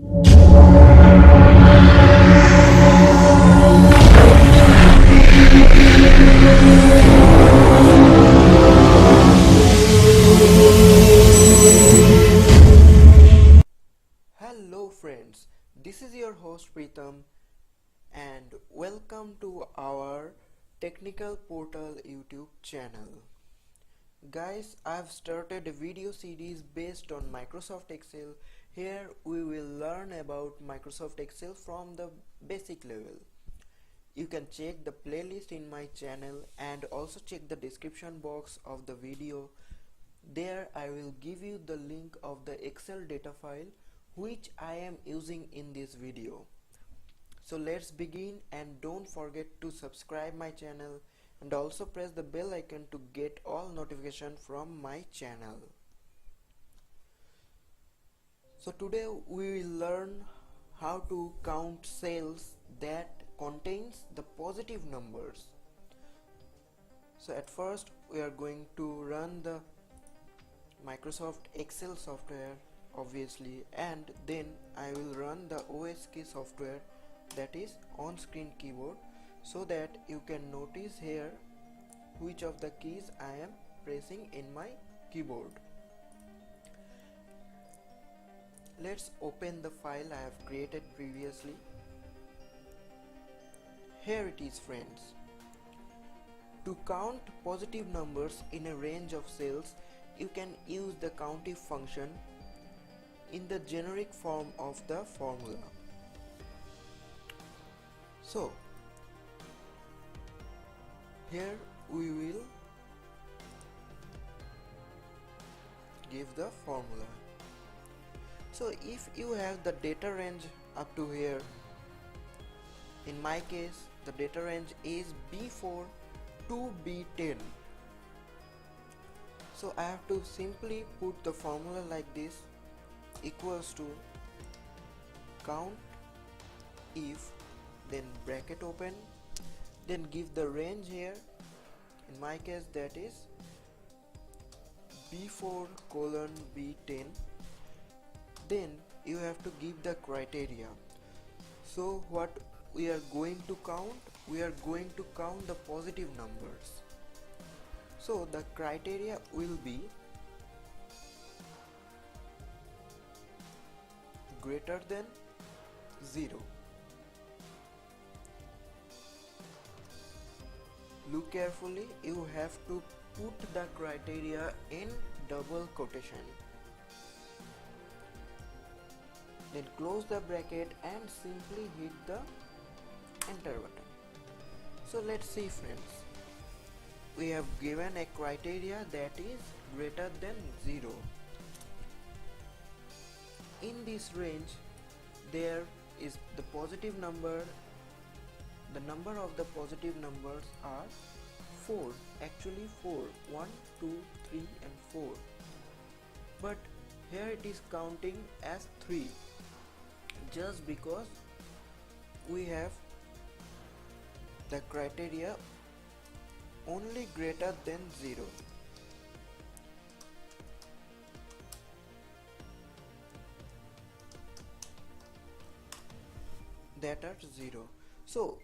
Hello friends, this is your host Pritam and welcome to our Technical Portal YouTube channel. Guys, I've started a video series based on Microsoft Excel. Here we will learn about Microsoft Excel from the basic level. You can check the playlist in my channel and also check the description box of the video. There I will give you the link of the Excel data file which I am using in this video. So let's begin, and don't forget to subscribe my channel and also press the bell icon to get all notification from my channel. So today we will learn how to count cells that contains the positive numbers. So at first we are going to run the Microsoft Excel software obviously, and then I will run the OSK software, that is on screen keyboard, so that you can notice here which of the keys I am pressing in my keyboard. Let's open the file I have created previously. Here it is friends. To count positive numbers in a range of cells, you can use the COUNTIF function in the generic form of the formula. So here we will give the formula. So if you have the data range up to here, in my case the data range is B4 to B10. So I have to simply put the formula like this, equals to count if, then bracket open, then give the range here. In my case that is B4 colon B10. Then you have to give the criteria. So what we are going to count? We are going to count the positive numbers. So the criteria will be greater than 0. Look carefully, you have to put the criteria in double quotation. Then close the bracket and simply hit the enter button. So let's see friends. We have given a criteria that is greater than 0. In this range there is the positive number. The number of the positive numbers are 4, actually 4, 1, 2, 3 and 4, but here it is counting as 3 just because we have the criteria only greater than 0. That are 0. So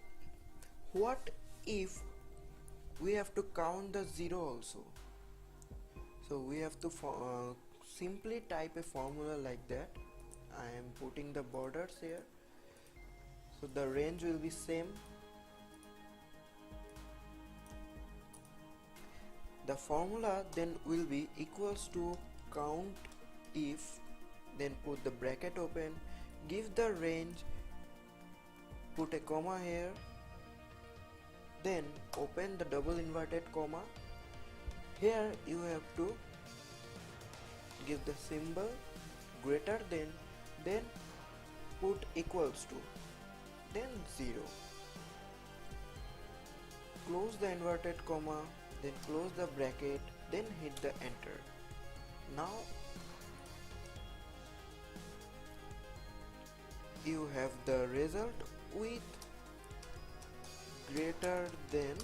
what if we have to count the 0 also? So we have to simply type a formula like that. I am putting the borders here, so the range will be same. The formula then will be equals to count if, then put the bracket open, give the range, put a comma here, then open the double inverted comma. Here you have to give the symbol greater than, then put equals to, then 0. Close the inverted comma, then close the bracket, then hit the enter. Now you have the result with greater than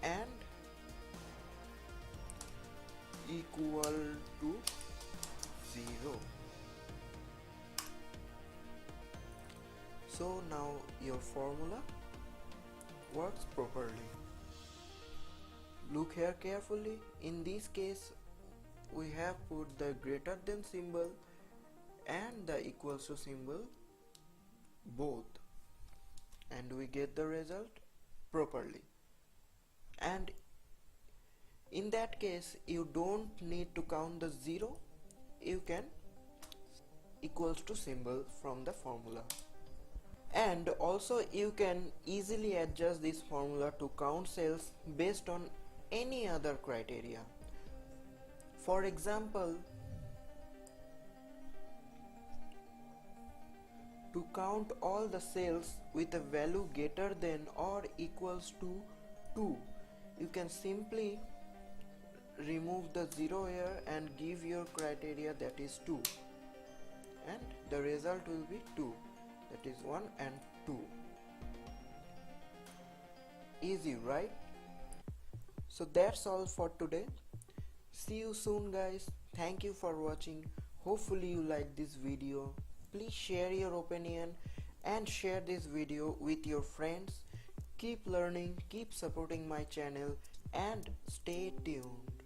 and equal to 0. So now your formula works properly. Look here carefully. In this case we have put the greater than symbol and the equals to symbol both, and we get the result properly. And in that case you don't need to count the 0, you can equals to symbol from the formula. And also you can easily adjust this formula to count cells based on any other criteria. For example, to count all the cells with a value greater than or equals to 2, you can simply remove the 0 here and give your criteria, that is 2, and the result will be 2, that is 1 and 2. Easy, right? So that's all for today. See you soon guys. Thank you for watching. Hopefully you like this video. Please share your opinion and share this video with your friends. Keep learning, keep supporting my channel, and stay tuned.